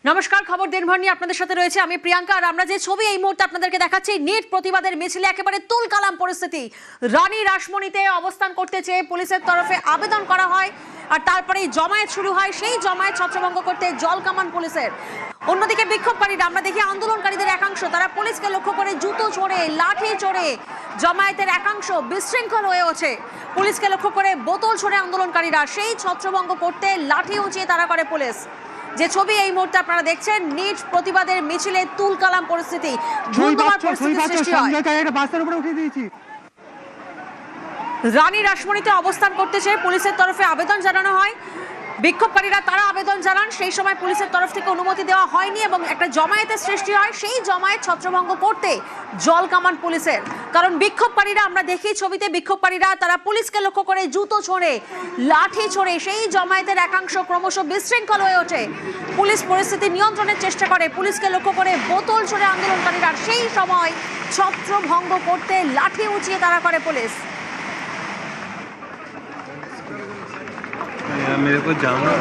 নমস্কার, খবর দিনভর নিয়ে আপনাদের সাথে রয়েছে আমি প্রিয়াঙ্কা। আর আমরা যে ছবি এই মুহূর্তে আপনাদেরকে দেখাচ্ছি, নিট প্রতিবাদের মিছিলে একেবারে তুলকালাম পরিস্থিতি। রানী রাসমণিতে অবস্থান করতে চেয়ে পুলিশের তরফে আবেদন করা হয়, আর তারপরেই জমায়েত শুরু হয়। সেই জমায়েত ছত্রভঙ্গ করতে জল কামান পুলিশের। অন্যদিকে বিক্ষোভকারীরা, আমরা দেখি আন্দোলনকারীদের একাংশ তারা পুলিশকে লক্ষ্য করে জুতো চড়ে, লাঠি চড়ে, জমায়েতের একাংশ বিশৃঙ্খল হয়ে ওঠে। পুলিশকে লক্ষ্য করে বোতল ছড়ে আন্দোলনকারীরা, সেই ছত্রভঙ্গ করতে লাঠি উঁচিয়ে তারা করে পুলিশ। যে ছবি এই মুহূর্তে আপনারা দেখছেন, নিট প্রতিবাদের মিছিলে তুলকালাম পরিস্থিতি, ধুন্ধুমার পরিস্থিতি সৃষ্টি হয়। রানী রাসমণিতে অবস্থান করতে চেয়ে পুলিশের তরফে আবেদন জানানো হয়। বিক্ষোভকারীরা তারা আবেদন জানান, সেই সময় পুলিশের তরফ থেকে অনুমতি দেওয়া হয়নি এবং একটা জমায়েতের সৃষ্টি হয়। সেই জমায়েত ছত্রভঙ্গ করতে জল কামান পুলিশের। কারণ বিক্ষোভকারীরা, আমরা দেখি ছবিতে, বিক্ষোভকারীরা তারা পুলিশকে লক্ষ্য করে জুতো ছোড়ে, লাঠি ছোড়ে। সেই জমায়েতের একাংশ ক্রমশ বিশৃঙ্খল হয়ে ওঠে। পুলিশ পরিস্থিতি নিয়ন্ত্রণের চেষ্টা করে, পুলিশকে লক্ষ্য করে বোতল ছোড়ে আন্দোলনকারীরা। সেই সময় ছত্রভঙ্গ করতে লাঠি উঁচিয়ে তারা করে পুলিশ। मेरे को जाना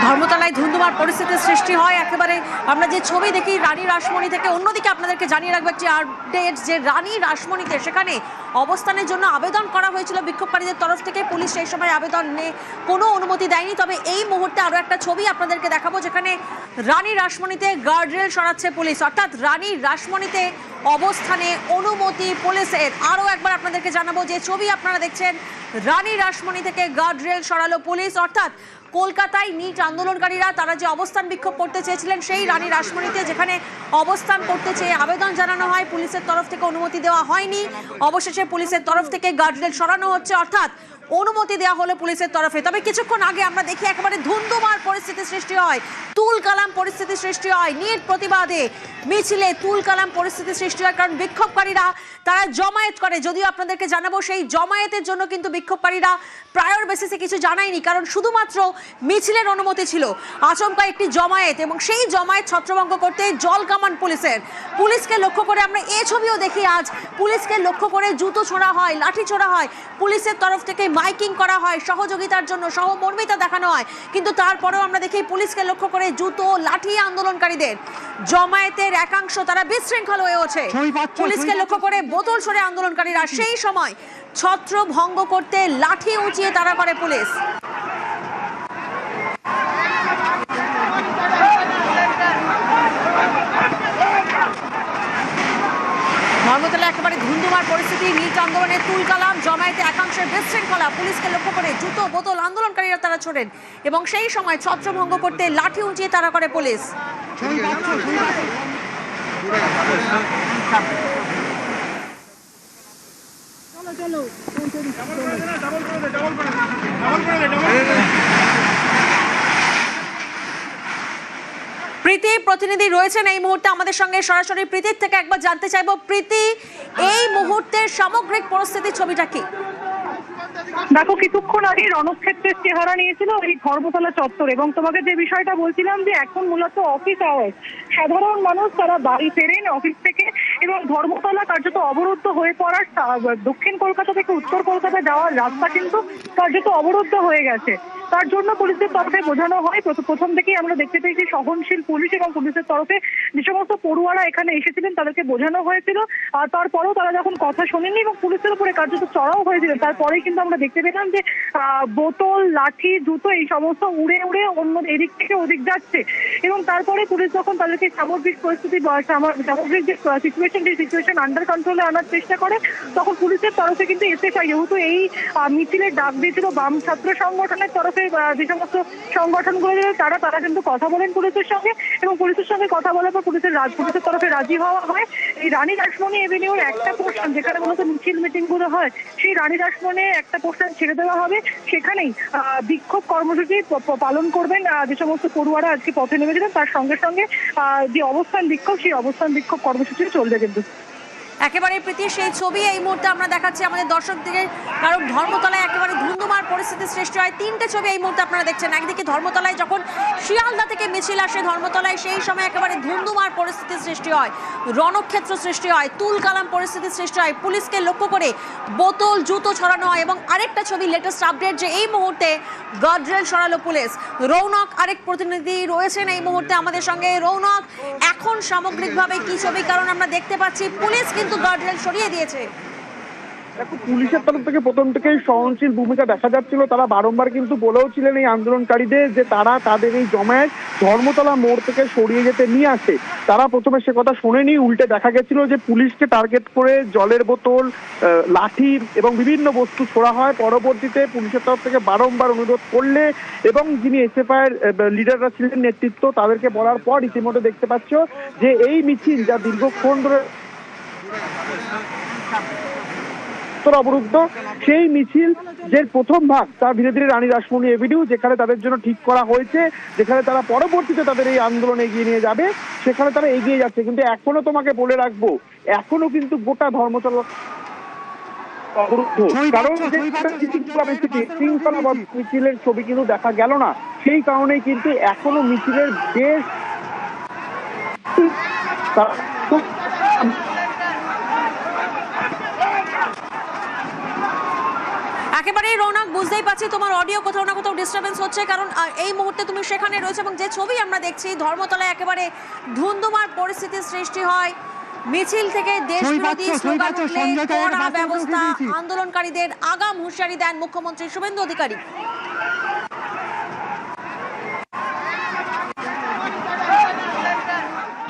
ধর্মতলায় ধুন্ধুমার পরিস্থিতির সৃষ্টি হয়। একেবারে আমরা যে ছবি দেখি রানী রাসমণি থেকে, অন্যদিকে আপনাদেরকে জানিয়ে রাখবো একটি আপডেট, যে রানী রাসমণিতে সেখানে অবস্থানের জন্য আবেদন করা হয়েছিল বিক্ষোভকারীদের তরফ থেকে। পুলিশ সেই সময় আবেদন নিয়ে কোনো অনুমতি দেয়নি। তবে এই মুহূর্তে আরও একটা ছবি আপনাদেরকে দেখাবো, যেখানে রানী রাসমণিতে গার্ডরেল সরাচ্ছে পুলিশ। অর্থাৎ রানী রাসমণিতে অবস্থানে অনুমতি পুলিশের। আরও একবার আপনাদেরকে জানাবো, যে ছবি আপনারা দেখছেন, রানী রাসমণি থেকে গার্ডরেল সরালো পুলিশ। অর্থাৎ কলকাতায় নিট আন্দোলনকারীরা তারা যে অবস্থান বিক্ষোভ করতে চেয়েছিলেন, সেই রানী রাসমণিতে যেখানে অবস্থান করতে চেয়ে আবেদন জানানো হয়, পুলিশের তরফ থেকে অনুমতি দেওয়া হয়নি। অবশেষে পুলিশের তরফ থেকে গার্ডরেল সরানো হচ্ছে, অর্থাৎ অনুমতি দেওয়া হলো পুলিশের তরফে। তবে কিছুক্ষণ আগে আমরা দেখি একেবারে ধুন্ধুমার পরিস্থিতি সৃষ্টি হয়, তুলকালাম পরিস্থিতি সৃষ্টি হয়। নিট প্রতিবাদে মিছিলে তুলকালাম পরিস্থিতি সৃষ্টি হয়, কারণ বিক্ষোভকারীরা তারা জমায়েত করে। যদিও আপনাদেরকে জানাবো, সেই জমায়েতের জন্য কিন্তু বিক্ষোভকারীরা প্রায়র বেসিসে কিছু জানায়নি, কারণ শুধুমাত্র মিছিলের অনুমতি ছিল। আচমকা একটি জমায়েত, এবং সেই জমায়েত ছত্রভঙ্গ করতে জল কামান পুলিশের। পুলিশকে লক্ষ্য করে আমরা এই ছবিও দেখি, আজ পুলিশকে লক্ষ্য করে জুতো ছোড়া হয়, লাঠি ছোড়া হয়। পুলিশের তরফ থেকে মাইকিং করা হয়, সহযোগিতার জন্য সহমর্মিতা দেখানো হয়। কিন্তু তারপরেও আমরা দেখি পুলিশকে লক্ষ্য করে জুতো, লাঠি আন্দোলনকারীদের। জমায়েতের একাংশ তারা বিশৃঙ্খল হয়ে ওঠে। পুলিশকে লক্ষ্য করে বোতল ছড়ে আন্দোলনকারীরা। সেই সময় ছত্রভঙ্গ করতে লাঠি উঁচিয়ে তারা করে পুলিশ। ধর্মতলা একেবারে ধুন্ধুমার পরিস্থিতি, নিট আন্দোলনের তুলকালাম, জমায়েতে একাংশের বিশৃঙ্খলা। পুলিশকে লক্ষ্য করে জুতো, বোতল আন্দোলনকারীরা তারা ছোড়েন, এবং সেই সময় ছত্রভঙ্গ করতে লাঠি উঁচিয়ে তারা করে পুলিশ। প্রীতি প্রতিনিধি রয়েছেন এই মুহূর্তে আমাদের সঙ্গে সরাসরি। প্রীতির থেকে একবার জানতে চাইবো, প্রীতি, এই মুহূর্তের সামগ্রিক পরিস্থিতির ছবিটা কি? দেখো, কিছুক্ষণ আগে রণক্ষেত্রের চেহারা নিয়েছিল এই ধর্মতলা চত্বর, এবং তোমাকে যে বিষয়টা বলছিলাম, যে এখন মূলত অফিস আওয়ার্স, সাধারণ মানুষ তারা বাড়ি ফেরেন অফিস থেকে, এবং ধর্মতলা কার্যত অবরুদ্ধ হয়ে পড়ার, দক্ষিণ কলকাতা থেকে উত্তর কলকাতা যাওয়ার রাস্তা কিন্তু কার্যত অবরুদ্ধ হয়ে গেছে। তার জন্য পুলিশের তরফে বোঝানো হয়, প্রথম থেকেই আমরা দেখতে পেয়েছি সহনশীল পুলিশ, এবং পুলিশের তরফে যে সমস্ত পড়ুয়ারা এখানে এসেছিলেন তাদেরকে বোঝানো হয়েছিল। আর তারপরেও তারা যখন কথা শোনেননি এবং পুলিশের উপরে কার্যত চড়াও হয়েছিল, তারপরেই কিন্তু আমরা দেখতে পেলাম যে বোতল, লাঠি, জুতো এই সমস্ত উড়ে উড়ে অন্য এদিক থেকে ওদিক যাচ্ছে। এবং তারপরে পুলিশ যখন তাদেরকে সামগ্রিক পরিস্থিতি, সামগ্রিক যে সিচুয়েশন আন্ডার কন্ট্রোলে আনার চেষ্টা করে, তখন পুলিশের তরফে কিন্তু এসএসআই, যেহেতু এই মিছিলের ডাক দিয়েছিল বাম ছাত্র সংগঠনের তরফে, যে সমস্ত সংগঠনগুলো তারা কিন্তু কথা বলেন পুলিশের সঙ্গে, এবং পুলিশের সঙ্গে কথা বলার পর পুলিশের তরফে রাজি হওয়া হয়। এই রানী রাসমণি এভিনিউর একটা পোর্শন, যেখানে মূলত মিছিল মিটিং গুলো হয়, সেই রানী রাসমণি একটা পোর্শন ছেড়ে দেওয়া হবে। সেখানেই বিক্ষোভ কর্মসূচি পালন করবেন যে সমস্ত পড়ুয়ারা আজকে পথে নেমেছিলেন। তার সঙ্গে সঙ্গে যে অবস্থান বিক্ষোভ, সেই অবস্থান বিক্ষোভ কর্মসূচি চলবে কিন্তু। একেবারে প্রীতি সেই ছবি এই মুহূর্তে আমরা দেখাচ্ছি আমাদের দর্শকদের, কারণ ধর্মতলায় একেবারে ধুন্ধুমার পরিস্থিতি সৃষ্টি হয়। তিনটে ছবি এই মুহূর্তে আপনারা দেখছেন। একদিকে ধর্মতলায় যখন শিয়ালদা থেকে মিছিল আসে ধর্মতলায়, সেই সময় একেবারে ধুন্ধুমার পরিস্থিতি সৃষ্টি হয়, রণক্ষেত্র সৃষ্টি হয়, তুলকালাম পরিস্থিতি সৃষ্টি হয়, পুলিশকে লক্ষ্য করে বোতল জুতো ছড়ানো হয়। এবং আরেকটা ছবি লেটেস্ট আপডেট যে এই মুহূর্তে গার্ডরেল সরালো পুলিশ। রৌনক আরেক প্রতিনিধি রয়েছেন এই মুহূর্তে আমাদের সঙ্গে। রৌনক, এখন সামগ্রিকভাবে কি ছবি, কারণ আমরা দেখতে পাচ্ছি পুলিশ কিন্তু গার্ডরেল সরিয়ে দিয়েছে। দেখো, পুলিশের তরফ থেকে প্রথম থেকেই সহনশীল ভূমিকা দেখা যাচ্ছিল। তারা বারংবার কিন্তু বলেও ছিলেন এই আন্দোলনকারীদের যে তারা তাদের এই জমায়েত ধর্মতলা মোড় থেকে সরিয়ে যেতে নিয়ে আসে। তারা প্রথমে সে কথা শোনেনি, উল্টে দেখা গেছিল যে পুলিশকে টার্গেট করে জলের বোতল, লাঠি এবং বিভিন্ন বস্তু ছোড়া হয়। পরবর্তীতে পুলিশের তরফ থেকে বারংবার অনুরোধ করলে এবং যিনি এসএফআই এর লিডাররা ছিলেন নেতৃত্ব, তাদেরকে বলার পর ইতিমধ্যে দেখতে পাচ্ছ যে এই মিছিল যা দীর্ঘক্ষণ ধরে অবরুদ্ধ, সেই মিছিল যে প্রথম ভাগ তা ধীরে ধীরে রানী রাসমণি এভিনিউ, যেখানে তাদের জন্য ঠিক করা হয়েছে, যেখানে তারা পরবর্তীতে তাদের এই আন্দোলন এগিয়ে নিয়ে যাবে, সেখানে তারা এগিয়ে যাচ্ছে। কিন্তু এখনো তোমাকে বলে রাখবো, এখনো কিন্তু গোটা ধর্মতলা অবরুদ্ধ, কারণ শৃঙ্খলাবদ্ধ মিছিলের ছবি কিন্তু দেখা গেল না। সেই কারণেই কিন্তু এখনো মিছিলের বেশ একেবারেই রৌনক, বুঝতেই পারছি তোমার অডিও কোথাও না কোথাও ডিস্টারবেন্স হচ্ছে, কারণ এই মুহূর্তে তুমি সেখানে রয়েছে এবং যে ছবি আমরা দেখছি ধর্মতলায় একেবারে ধুন্ধুমার পরিস্থিতি সৃষ্টি হয়। মিছিল থেকে দেশবিরোধী স্লোগান উঠলে কড়া ব্যবস্থা, আন্দোলনকারীদের আগাম হুঁশিয়ারি দেন মুখ্যমন্ত্রী শুভেন্দু অধিকারী।